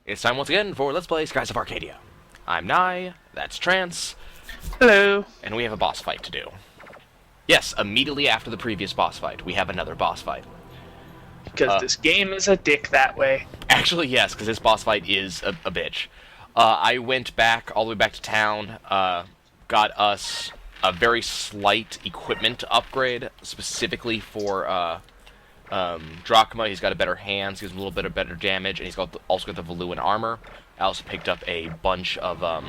It's time once again for Let's Play Skies of Arcadia. I'm Nye, that's Trance. Hello. And we have a boss fight to do. Yes, immediately after the previous boss fight, we have another boss fight. Because this game is a dick that way. Actually, yes, because this boss fight is a bitch. I went back, all the way back to town, got us a very slight equipment upgrade, specifically for Drachma. He's got a better hands, gives him a little bit of better damage, and he's also got the Valuan armor. I also picked up a bunch of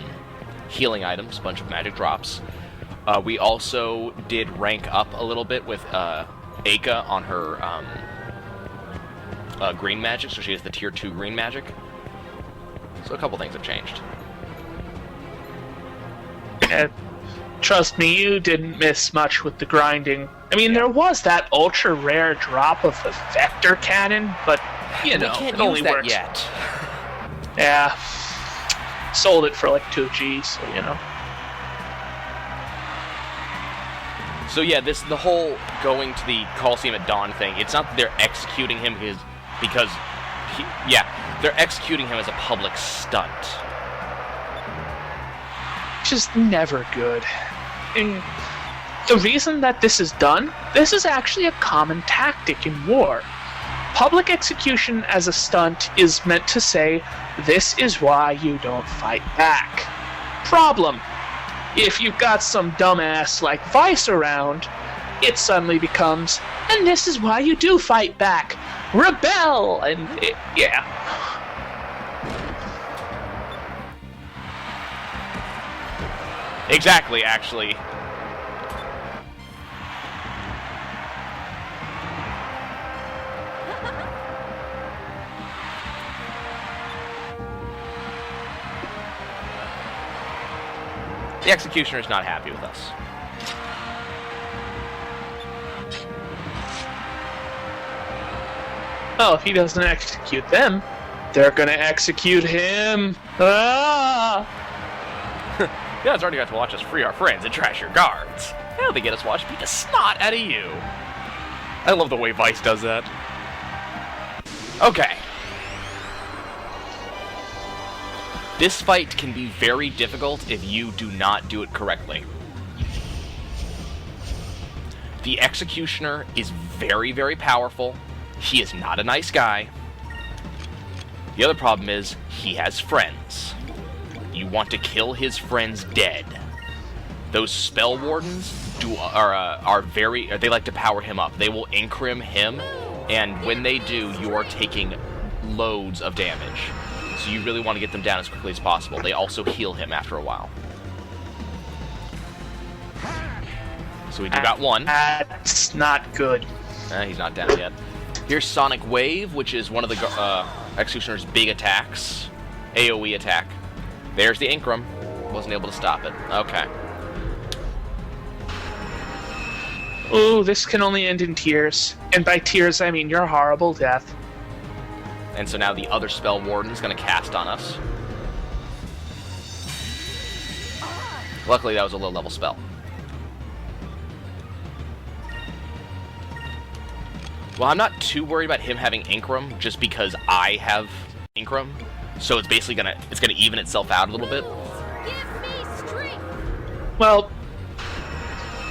healing items, a bunch of magic drops. We also did rank up a little bit with Aka on her green magic, so she has the tier 2 green magic. So a couple things have changed. Trust me, you didn't miss much with the grinding. I mean, there was that ultra rare drop of the vector cannon, but you know, it only works. Yet. Yeah, sold it for like 2 G's, so you know. So yeah, the whole going to the Coliseum at dawn thing. It's not that they're executing him because they're executing him as a public stunt. Just never good. And the reason that this is done, this is actually a common tactic in war. Public execution as a stunt is meant to say, this is why you don't fight back. Problem: if you've got some dumbass like Vice around, it suddenly becomes, and this is why you do fight back. Rebel! And yeah. Exactly, actually. The Executioner's not happy with us. Well, if he doesn't execute them, they're gonna execute him. Ah! You guys already got to watch us free our friends and trash your guards. Now they get us watch beat the snot out of you. I love the way Vice does that. Okay. This fight can be very difficult if you do not do it correctly. The Executioner is very, very powerful. He is not a nice guy. The other problem is, he has friends. You want to kill his friends dead. Those spell wardens they like to power him up. They will incrim him, and when they do, you are taking loads of damage. So you really want to get them down as quickly as possible. They also heal him after a while. So we do got one. That's not good. He's not down yet. Here's Sonic Wave, which is one of the Executioner's big attacks. AoE attack. There's the Incrum. Wasn't able to stop it. Okay. Ooh, this can only end in tears. And by tears, I mean your horrible death. And so now the other Spell Warden's going to cast on us. Luckily, that was a low-level spell. Well, I'm not too worried about him having Incrum, just because I have Incrum. So it's basically gonna even itself out a little bit. Well,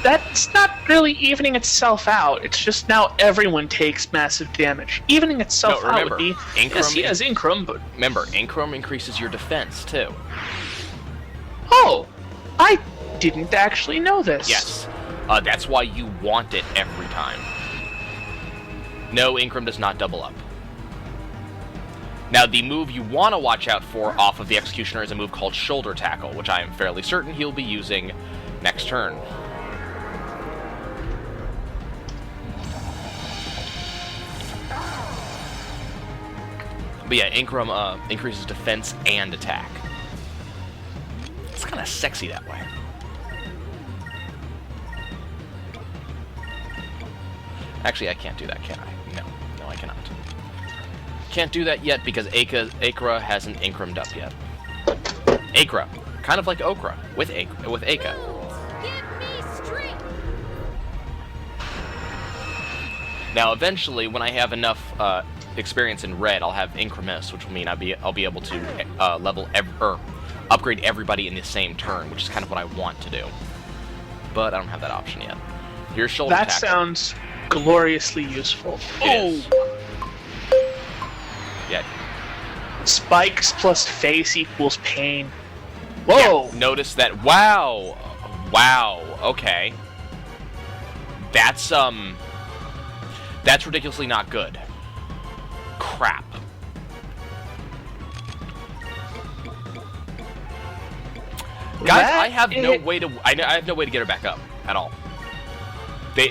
that's not really evening itself out. It's just now everyone takes massive damage. Evening itself out would be, yes, he has Incrum, but... Remember, Incrum increases your defense, too. Oh! I didn't actually know this. Yes. That's why you want it every time. No, Incrum does not double up. Now, the move you want to watch out for off of the Executioner is a move called Shoulder Tackle, which I am fairly certain he'll be using next turn. But yeah, Incrum increases defense and attack. It's kind of sexy that way. Actually, I can't do that, can I? No, I cannot. Can't do that yet because Akra hasn't Incrumed up yet. Akra, kind of like Okra with Aka. Give me strength. Now, eventually, when I have enough experience in red, I'll have Incremis, which will mean I'll be able to upgrade everybody in the same turn, which is kind of what I want to do. But I don't have that option yet. Here's shoulder That tackle. sounds gloriously useful. It is. Yeah. Spikes plus face equals pain. Whoa! Yeah, notice that. Wow. Wow. Okay. That's ridiculously not good. Crap. Guys, I have no way to get her back up at all.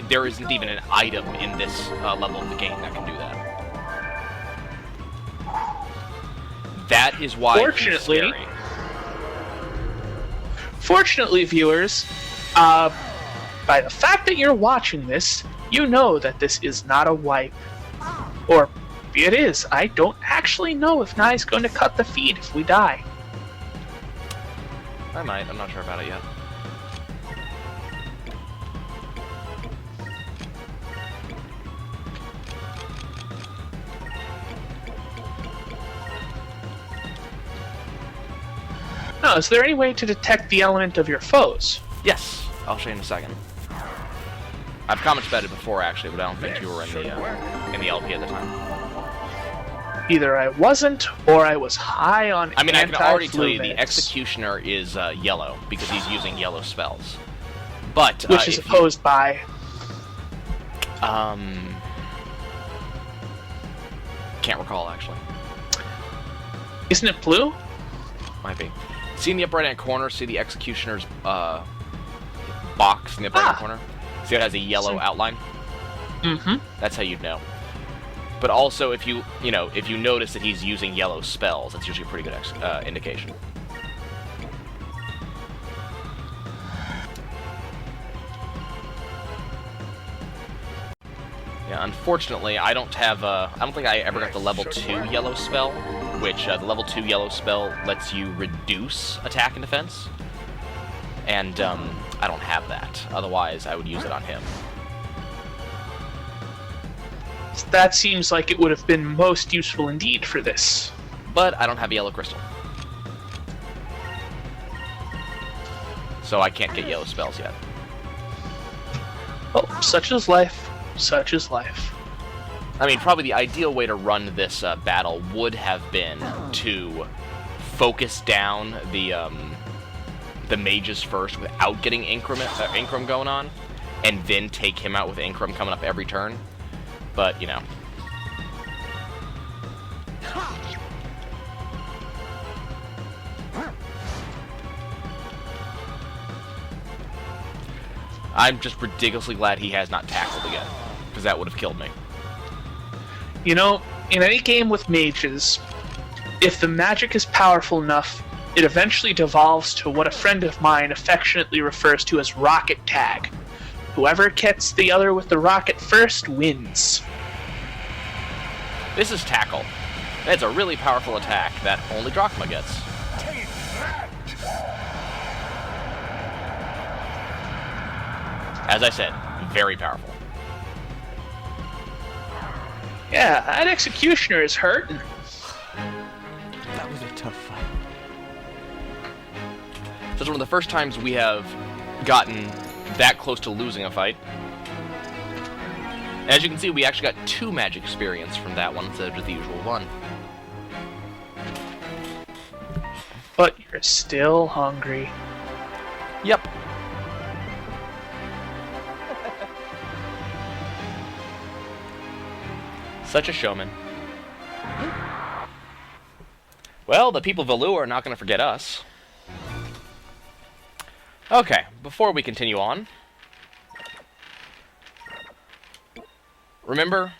There isn't even an item in this level of the game that can do that. That is why it's scary. Fortunately, viewers, by the fact that you're watching this, you know that this is not a wipe. Or maybe it is. I don't actually know if Nye's going to cut the feed if we die. I might. I'm not sure about it yet. No, is there any way to detect the element of your foes? Yes, I'll show you in a second. I've commented it before, actually, but I don't think you were in the LP at the time. Either I wasn't, or I was high on I mean, I can already tell you meds, the Executioner is yellow, because he's using yellow spells. But, which is opposed by... Can't recall, actually. Isn't it blue? Might be. See in the upper right-hand corner, see the Executioner's box in the upper right-hand corner? See it has a yellow outline? Mm-hmm. That's how you'd know. But also, if you notice that he's using yellow spells, that's usually a pretty good indication. Yeah, unfortunately, I don't think I ever got the level 2 yellow spell, which the level 2 yellow spell lets you reduce attack and defense. And I don't have that. Otherwise, I would use it on him. That seems like it would have been most useful indeed for this. But I don't have a yellow crystal. So I can't get yellow spells yet. Oh, such is life. Such is life. I mean, probably the ideal way to run this battle would have been to focus down the mages first without getting Incrum going on, and then take him out with Incrum coming up every turn. But, you know. I'm just ridiculously glad he has not tackled again, because that would have killed me. You know, in any game with mages, if the magic is powerful enough, it eventually devolves to what a friend of mine affectionately refers to as rocket tag. Whoever gets the other with the rocket first wins. This is Tackle. It's a really powerful attack that only Drachma gets. As I said, very powerful. Yeah, that Executioner is hurting. That was a tough fight. So it's one of the first times we have gotten that close to losing a fight. And as you can see, we actually got 2 magic experience from that one instead of just the usual 1. But you're still hungry. Yep. Such a showman. Well, the people of Valu are not going to forget us. Okay, before we continue on, remember,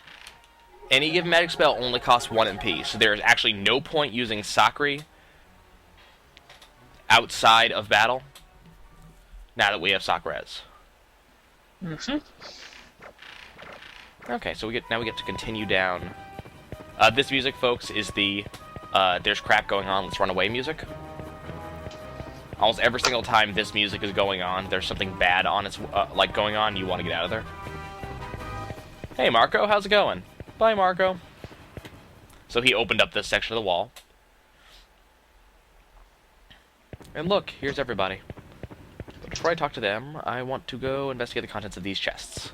any given magic spell only costs 1 MP, so there is actually no point using Sakri outside of battle, now that we have Sakrez. Mm-hmm. Okay, so now we get to continue down. This music, folks, is the there's crap going on, let's run away music. Almost every single time this music is going on, there's something bad on its going on, you want to get out of there. Hey, Marco, how's it going? Bye, Marco. So he opened up this section of the wall. And look, here's everybody. But before I talk to them, I want to go investigate the contents of these chests.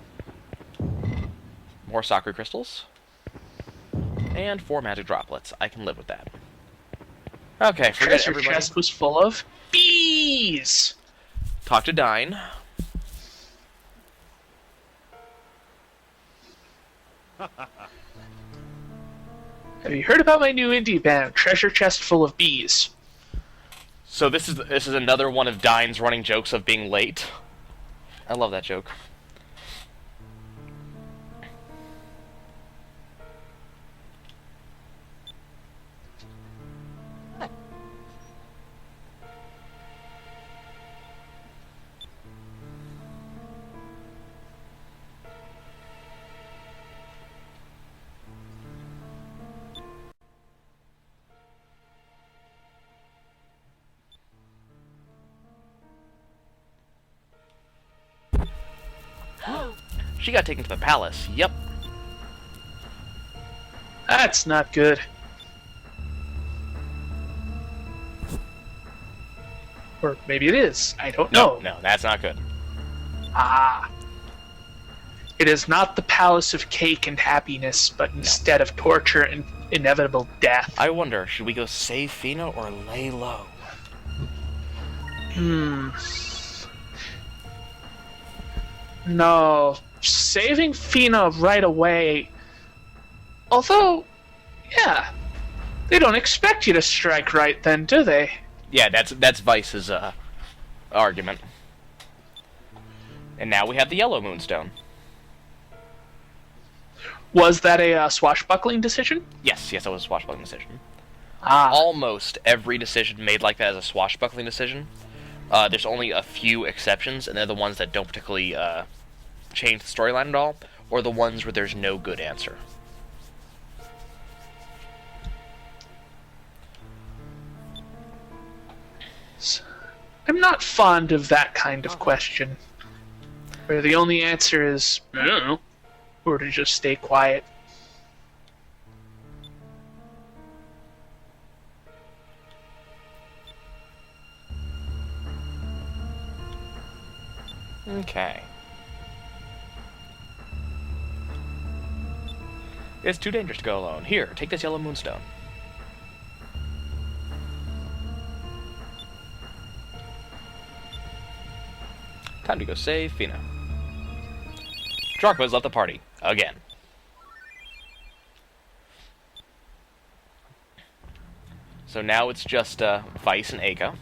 More Sakura crystals. And 4 magic droplets. I can live with that. Okay, forget Treasure everybody. chest was full of bees. Talk to Dine. Have you heard about my new indie band, Treasure Chest Full of Bees? So this is another one of Dine's running jokes of being late. I love that joke. She got taken to the palace. Yep. That's not good. Or maybe it is. I don't know. No, that's not good. Ah. It is not the palace of cake and happiness, but instead of torture and inevitable death. I wonder, should we go save Fina or lay low? No. Saving Fina right away. Although, yeah. They don't expect you to strike right then, do they? Yeah, that's Vice's argument. And now we have the Yellow Moonstone. Was that a swashbuckling decision? Yes, it was a swashbuckling decision. Ah. Almost every decision made like that is a swashbuckling decision. There's only a few exceptions, and they're the ones that don't particularly change the storyline at all, or the ones where there's no good answer. I'm not fond of that kind of question, where the only answer is, I don't know, or to just stay quiet. Okay. It's too dangerous to go alone. Here, take this Yellow Moonstone. Time to go save Fina. Drachma's left the party. Again. So now it's just Vice and Eiko.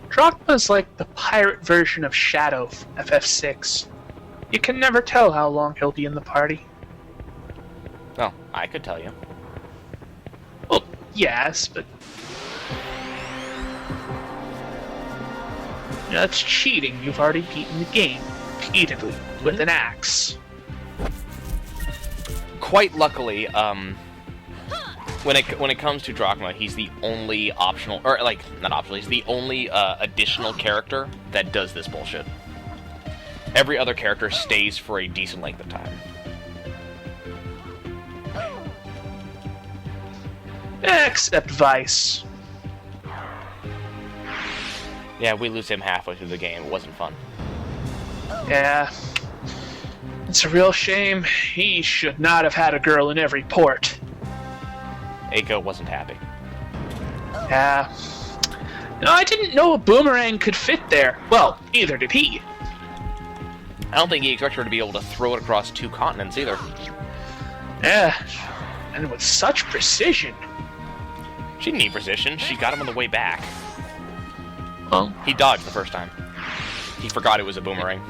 Drachma's like the pirate version of Shadow from FF6. You can never tell how long he'll be in the party. Oh, I could tell you. Well, yes, but... That's cheating. You've already beaten the game, repeatedly, with an axe. Quite luckily, when it comes to Drachma, he's the only optional, or like not optional, he's the only additional character that does this bullshit. Every other character stays for a decent length of time. Except Vice. Yeah, we lose him halfway through the game. It wasn't fun. Yeah. It's a real shame. He should not have had a girl in every port. Eiko wasn't happy. Yeah. No, I didn't know a boomerang could fit there. Well, neither did he. I don't think he expected her to be able to throw it across 2 continents either. Yeah. And with such precision. She didn't need precision. She got him on the way back. Well, He dodged the first time. He forgot it was a boomerang.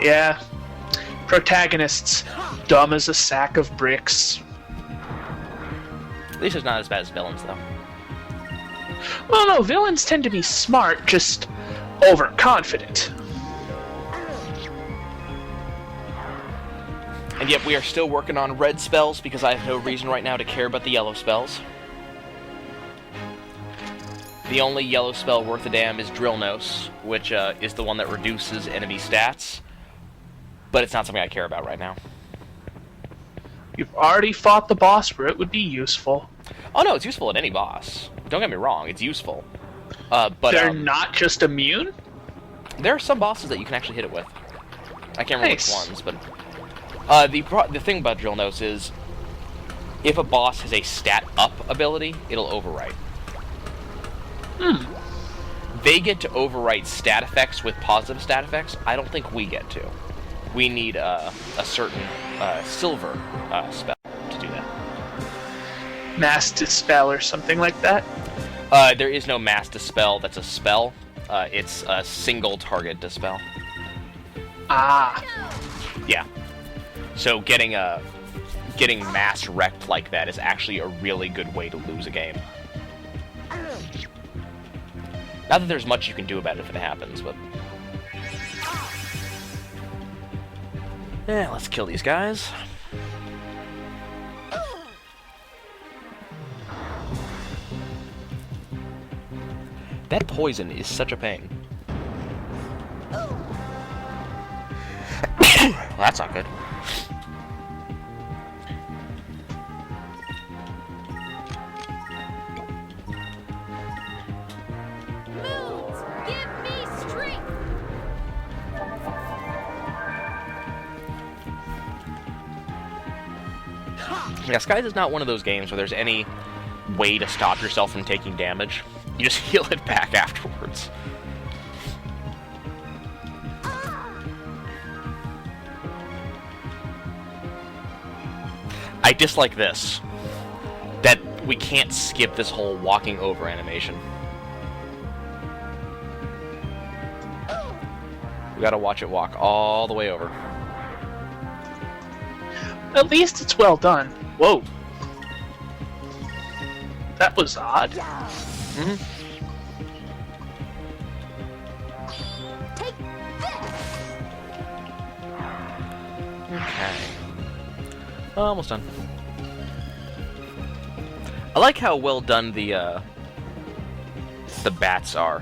yeah. Protagonists, dumb as a sack of bricks. At least it's not as bad as villains, though. Well, no, villains tend to be smart, just overconfident. And yet we are still working on red spells because I have no reason right now to care about the yellow spells. The only yellow spell worth a damn is Drill Nose, which is the one that reduces enemy stats. but it's not something I care about right now. You've already fought the boss where it would be useful. Oh no, it's useful at any boss. Don't get me wrong, it's useful. But They're not just immune? there are some bosses that you can actually hit it with. I can't remember Nice. which ones, but the thing about drill notes is, if a boss has a stat up ability, it'll overwrite. They get to overwrite stat effects with positive stat effects. I don't think we get to. We need a certain silver spell to do that. Mass Dispel or something like that? There is no mass dispel that's a spell. It's a single target dispel. Ah. Yeah. So getting mass wrecked like that is actually a really good way to lose a game. Not that there's much you can do about it if it happens, but... Yeah, let's kill these guys. That poison is such a pain. Well, that's not good. Moons, give me strength. Yeah, Skies is not one of those games where there's any way to stop yourself from taking damage. You just heal it back afterwards. I dislike this. That we can't skip this whole walking over animation. We gotta watch it walk all the way over. At least it's well done. Whoa. That was odd. Mm-hmm. Take this. Okay. Almost done. I like how well done the bats are.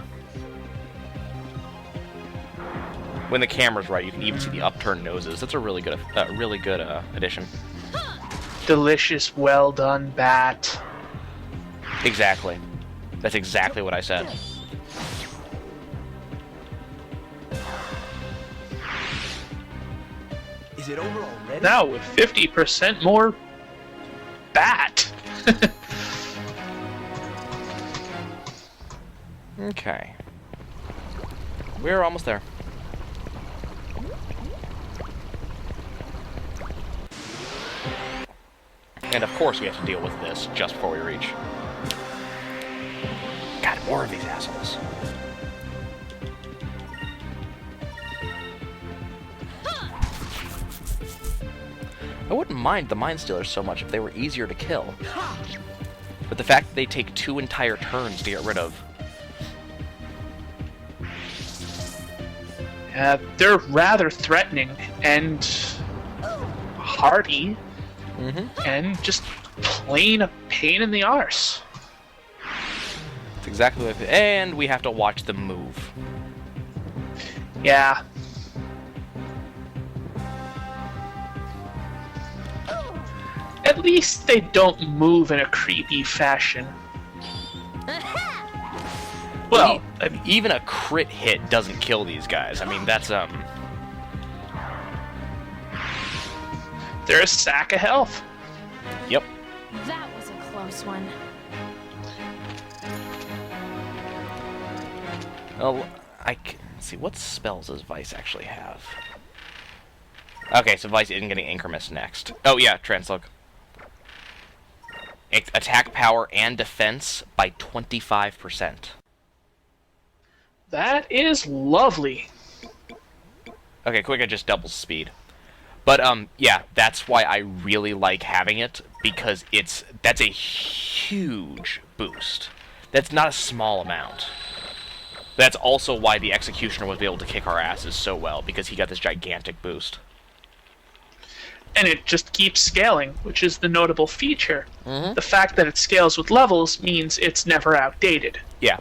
When the camera's right, you can even see the upturned noses. That's a really good addition. Delicious, well done bat. Exactly. That's exactly what I said. Is it over already? Now with 50% more bat. Okay. We're almost there. And of course we have to deal with this just before we reach. God, more of these assholes. I wouldn't mind the Mind Stealers so much if they were easier to kill. But the fact that they take 2 entire turns to get rid of. They're rather threatening and hardy Mm-hmm. and just plain a pain in the arse. That's exactly what and we have to watch them move. Yeah. At least they don't move in a creepy fashion. Well, Even a crit hit doesn't kill these guys. I mean, that's, they're a sack of health. Yep. That was a close one. Well, let's see, what spells does Vice actually have? Okay, so Vice isn't getting Incremus next. Oh yeah, Translog. Attack power and defense by 25%. That is lovely. Okay, Quick just doubles speed. But, yeah, that's why I really like having it, because that's a huge boost. That's not a small amount. That's also why the Executioner was able to kick our asses so well, because he got this gigantic boost. And it just keeps scaling, which is the notable feature. Mm-hmm. The fact that it scales with levels means it's never outdated. Yeah.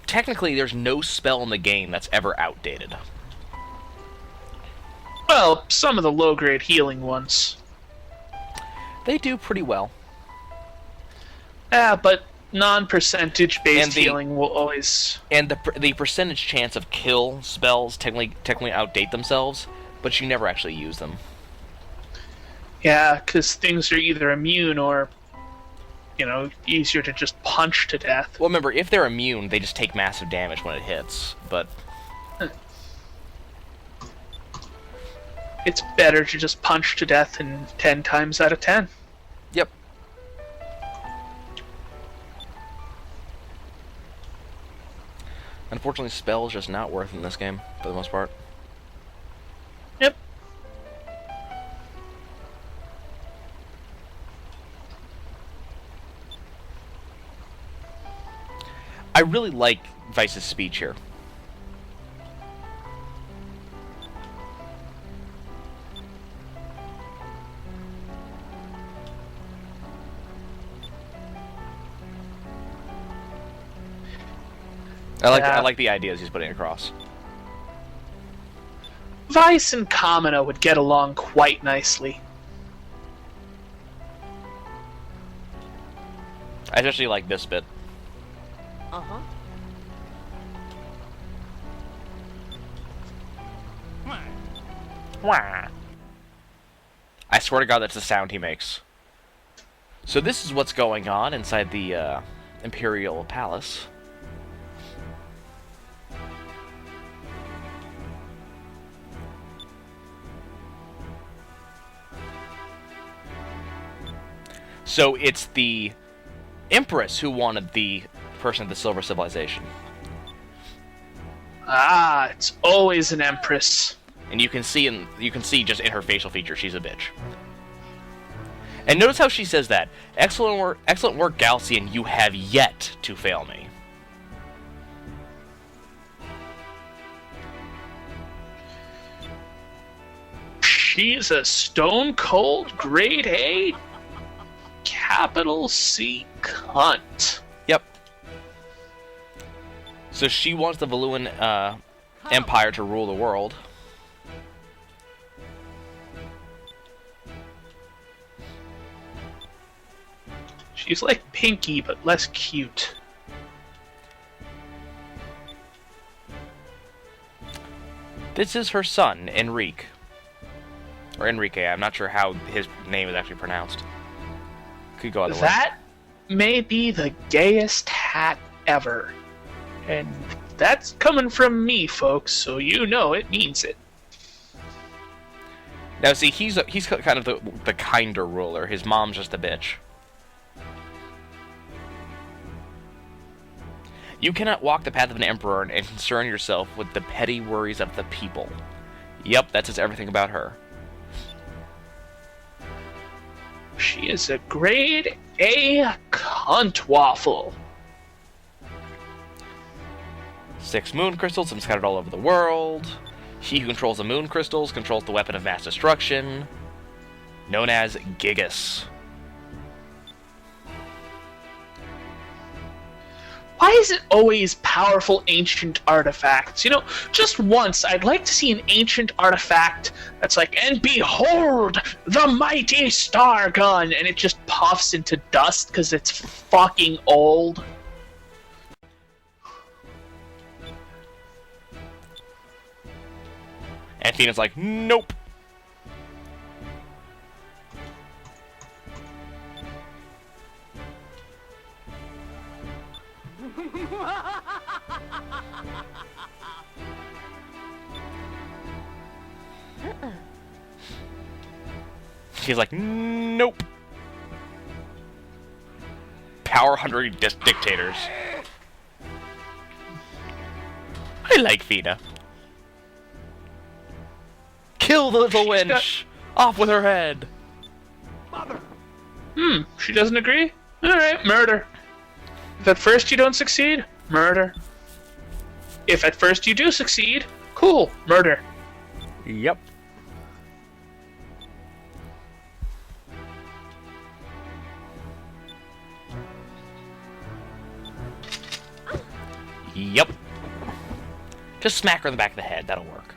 Technically, there's no spell in the game that's ever outdated. Well, some of the low-grade healing ones. They do pretty well. But non-percentage based And the- healing will always... And the percentage chance of kill spells technically outdate themselves, but you never actually use them. Yeah, because things are either immune or, easier to just punch to death. Well, remember, if they're immune, they just take massive damage when it hits, but... It's better to just punch to death in 10 times out of 10. Yep. Unfortunately, spells just not worth in this game, for the most part. Yep. I really like Vice's speech here. I like the ideas he's putting across. Vice and Kamina would get along quite nicely. I especially like this bit. Uh-huh. Wah. I swear to God, that's the sound he makes. So this is what's going on inside the Imperial Palace. So it's the Empress who wanted the person of the Silver Civilization. Ah, it's always an Empress. And you can see just in her facial features, she's a bitch. And notice how she says that. Excellent work, Galcian. You have yet to fail me. She's a stone cold grade A capital C cunt. Yep. So she wants the Valuan Empire to rule the world. She's like Pinky, but less cute. This is her son, Enrique. Or Enrique, I'm not sure how his name is actually pronounced. Could go either way. That may be the gayest hat ever. And that's coming from me, folks, so you know it means it. Now, see, he's kind of the kinder ruler. His mom's just a bitch. You cannot walk the path of an emperor and concern yourself with the petty worries of the people. Yep, that says everything about her. She is a grade A cunt waffle. 6 moon crystals, some scattered all over the world. He who controls the moon crystals controls the weapon of mass destruction, known as Gigas. Why is it always powerful ancient artifacts? Just once, I'd like to see an ancient artifact that's like, and behold, the mighty star gun, and it just puffs into dust because it's fucking old. And Athena's like, nope. She's like, nope. Power-hungry dictators. I like Fina. Kill the little wench! Off with her head! She doesn't agree? Alright, murder. If at first you don't succeed, murder. If at first you do succeed, cool, murder. Yep. Yep. Just smack her in the back of the head, that'll work.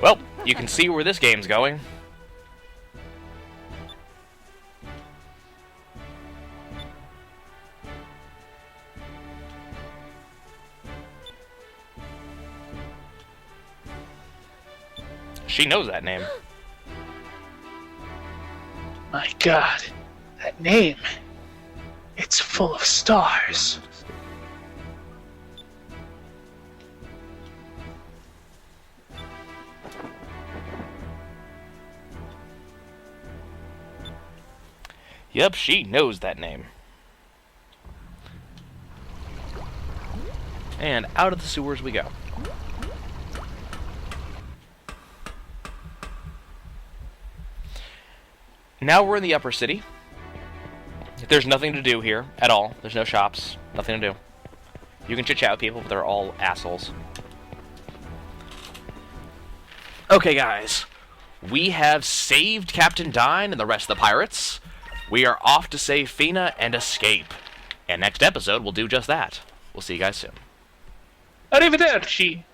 Well, you can see where this game's going. She knows that name. My God, that name. It's full of stars. Yep, she knows that name. And out of the sewers we go. Now we're in the upper city. There's nothing to do here at all. There's no shops. Nothing to do. You can chit-chat with people, but they're all assholes. Okay, guys. We have saved Captain Dine and the rest of the pirates. We are off to save Fina and escape. And next episode, we'll do just that. We'll see you guys soon. Arrivederci.